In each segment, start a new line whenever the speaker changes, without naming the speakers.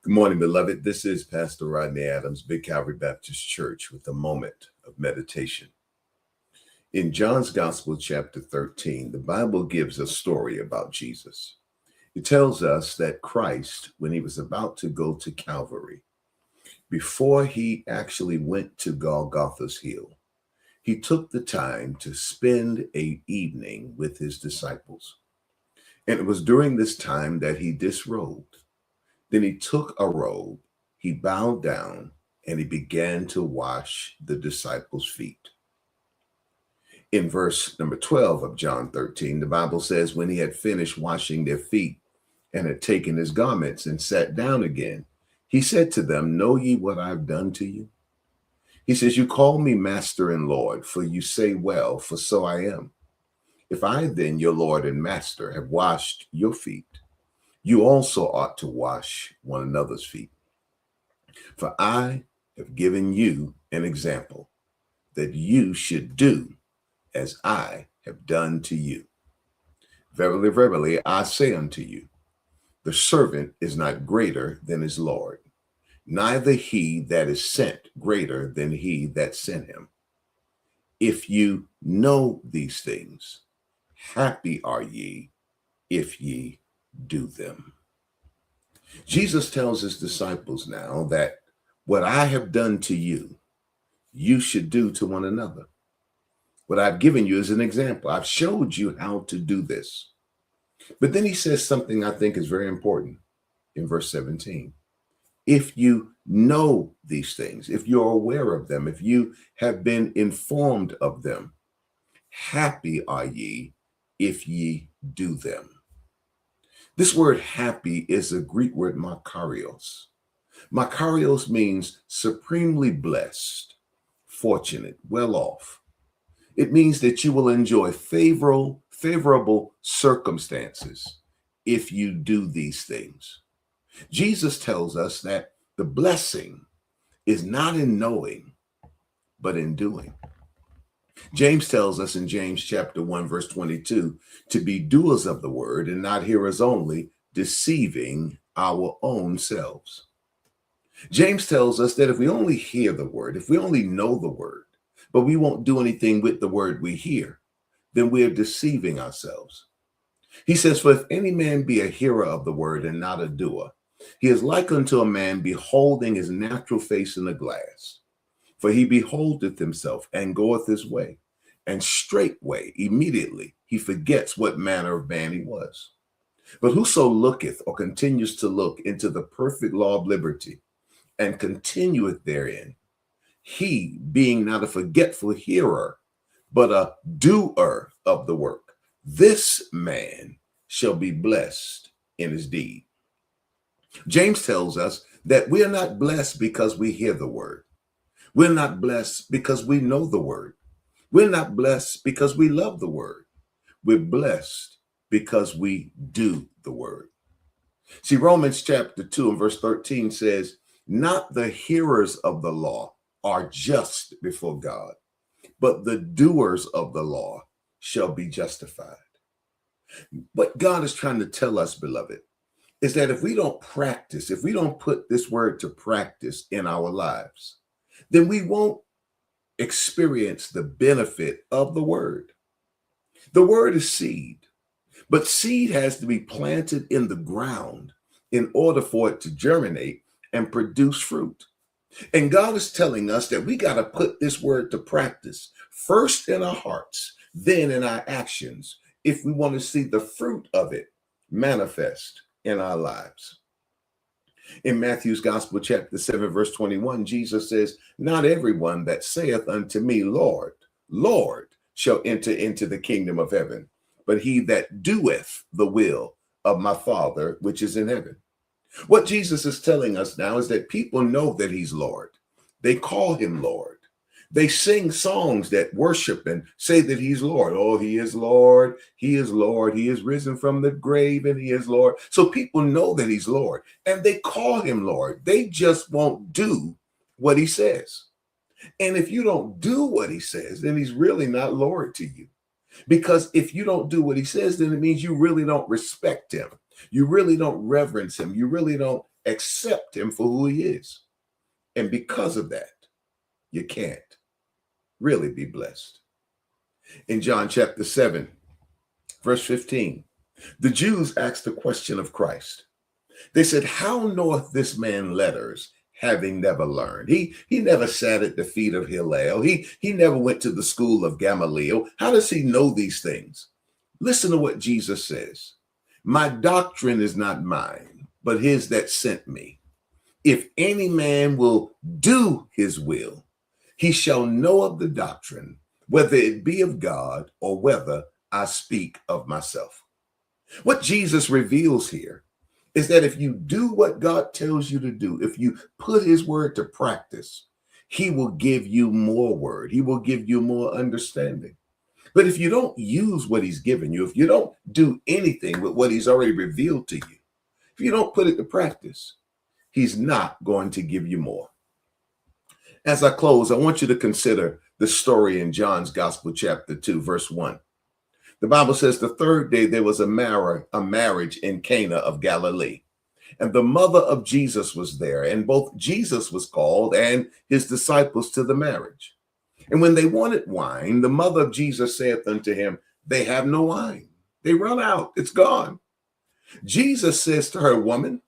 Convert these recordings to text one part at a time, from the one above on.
Good morning, beloved. This is Pastor Rodney Adams, Big Calvary Baptist Church, with a moment of meditation. In John's Gospel, chapter 13, the Bible gives a story about Jesus. It tells us that Christ, when he was about to go to Calvary, before he actually went to Golgotha's hill, he took the time to spend an evening with his disciples. And it was during this time that he disrobed. Then he took a robe, he bowed down, and he began to wash the disciples' feet. In verse number 12 of John 13, the Bible says, when he had finished washing their feet and had taken his garments and sat down again, he said to them, know ye what I've done to you? He says, you call me Master and Lord, for you say well, for so I am. If I then, your Lord and Master, have washed your feet, you also ought to wash one another's feet. For I have given you an example that you should do as I have done to you. Verily, verily, I say unto you, the servant is not greater than his Lord, neither he that is sent greater than he that sent him. If you know these things, happy are ye if ye do them. Jesus tells his disciples now that what I have done to you, you should do to one another. What I've given you is an example. I've showed you how to do this. But then he says something I think is very important in verse 17. If you know these things, if you're aware of them, if you have been informed of them, happy are ye if ye do them. This word happy is a Greek word makarios. Makarios means supremely blessed, fortunate, well off. It means that you will enjoy favorable circumstances if you do these things. Jesus tells us that the blessing is not in knowing, but in doing. James tells us in James chapter 1, verse 22, to be doers of the word and not hearers only, deceiving our own selves. James tells us that if we only hear the word, if we only know the word, but we won't do anything with the word we hear, then we are deceiving ourselves. He says, for if any man be a hearer of the word and not a doer, he is like unto a man beholding his natural face in a glass. For he beholdeth himself and goeth his way, and straightway, immediately, he forgets what manner of man he was. But whoso looketh or continues to look into the perfect law of liberty, and continueth therein, he being not a forgetful hearer, but a doer of the work, this man shall be blessed in his deed. James tells us that we are not blessed because we hear the word. We're not blessed because we know the word. We're not blessed because we love the word. We're blessed because we do the word. See, Romans chapter 2 and verse 13 says, not the hearers of the law are just before God, but the doers of the law shall be justified. What God is trying to tell us, beloved, is that if we don't practice, if we don't put this word to practice in our lives, then we won't experience the benefit of the word. The word is seed, but seed has to be planted in the ground in order for it to germinate and produce fruit. And God is telling us that we got to put this word to practice first in our hearts, then in our actions, if we want to see the fruit of it manifest in our lives. In Matthew's Gospel, chapter 7, verse 21, Jesus says, not everyone that saith unto me, Lord, Lord, shall enter into the kingdom of heaven, but he that doeth the will of my Father which is in heaven. What Jesus is telling us now is that people know that he's Lord. They call him Lord. They sing songs that worship and say that he's Lord. Oh, he is Lord. He is Lord. He is risen from the grave and he is Lord. So people know that he's Lord and they call him Lord. They just won't do what he says. And if you don't do what he says, then he's really not Lord to you. Because if you don't do what he says, then it means you really don't respect him. You really don't reverence him. You really don't accept him for who he is. And because of that, you can't really be blessed. In John chapter 7, verse 15, the Jews asked the question of Christ. They said, how knoweth this man letters, having never learned? He never sat at the feet of Hillel. He never went to the school of Gamaliel. How does he know these things? Listen to what Jesus says. My doctrine is not mine, but his that sent me. If any man will do his will, he shall know of the doctrine, whether it be of God or whether I speak of myself. What Jesus reveals here is that if you do what God tells you to do, if you put his word to practice, he will give you more word. He will give you more understanding. But if you don't use what he's given you, if you don't do anything with what he's already revealed to you, if you don't put it to practice, he's not going to give you more. As I close, I want you to consider the story in John's Gospel, chapter 2, verse 1. The Bible says the third day there was a marriage in Cana of Galilee, and the mother of Jesus was there, and both Jesus was called and his disciples to the marriage. And when they wanted wine, the mother of Jesus saith unto him, they have no wine. They run out. It's gone. Jesus says to her, woman,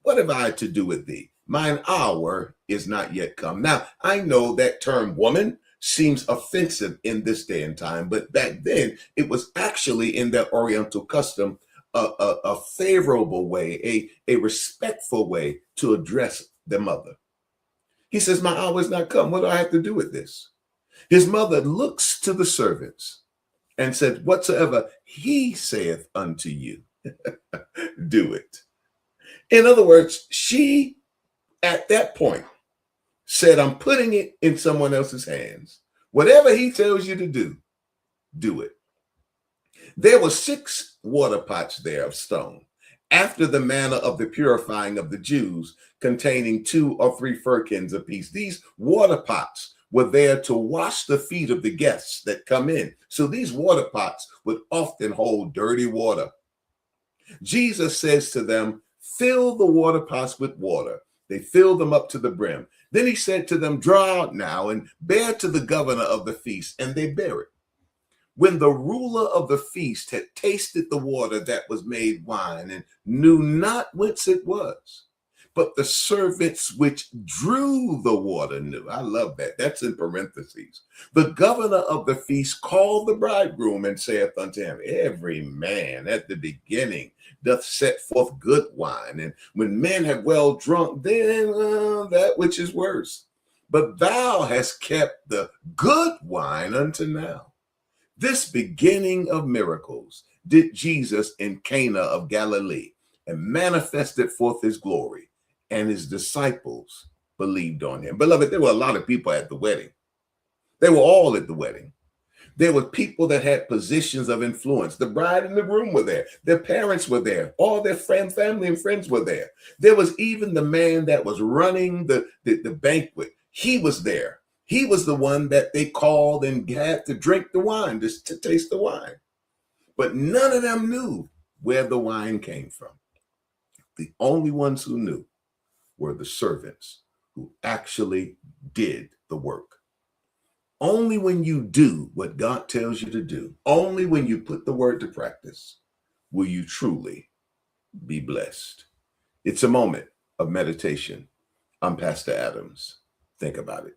what have I to do with thee? Mine hour is not yet come. Now, I know that term woman seems offensive in this day and time, but back then it was actually in their Oriental custom, a favorable way, a respectful way to address their mother. He says, my hour is not come. What do I have to do with this? His mother looks to the servants and said, whatsoever he saith unto you, do it. In other words, she, at that point, said, I'm putting it in someone else's hands. Whatever he tells you to do it. There were 6 water pots there of stone, after the manner of the purifying of the Jews, containing 2 or 3 firkins apiece. These water pots were there to wash the feet of the guests that come in. So these water pots would often hold dirty water. Jesus says to them, fill the water pots with water. They filled them up to the brim. Then he said to them, draw out now and bear to the governor of the feast. And they bear it. When the ruler of the feast had tasted the water that was made wine and knew not whence it was, but the servants which drew the water knew. I love that. That's in parentheses. The governor of the feast called the bridegroom and saith unto him, every man at the beginning doth set forth good wine, and when men have well drunk, then that which is worse. But thou hast kept the good wine unto now. This beginning of miracles did Jesus in Cana of Galilee, and manifested forth his glory, and his disciples believed on him. Beloved, there were a lot of people at the wedding. They were all at the wedding. There were people that had positions of influence. The bride and the groom were there. Their parents were there. All their family and friends were there. There was even the man that was running the banquet. He was there. He was the one that they called and had to drink the wine, just to taste the wine. But none of them knew where the wine came from. The only ones who knew were the servants who actually did the work. Only when you do what God tells you to do, only when you put the word to practice, will you truly be blessed. It's a moment of meditation. I'm Pastor Adams. Think about it.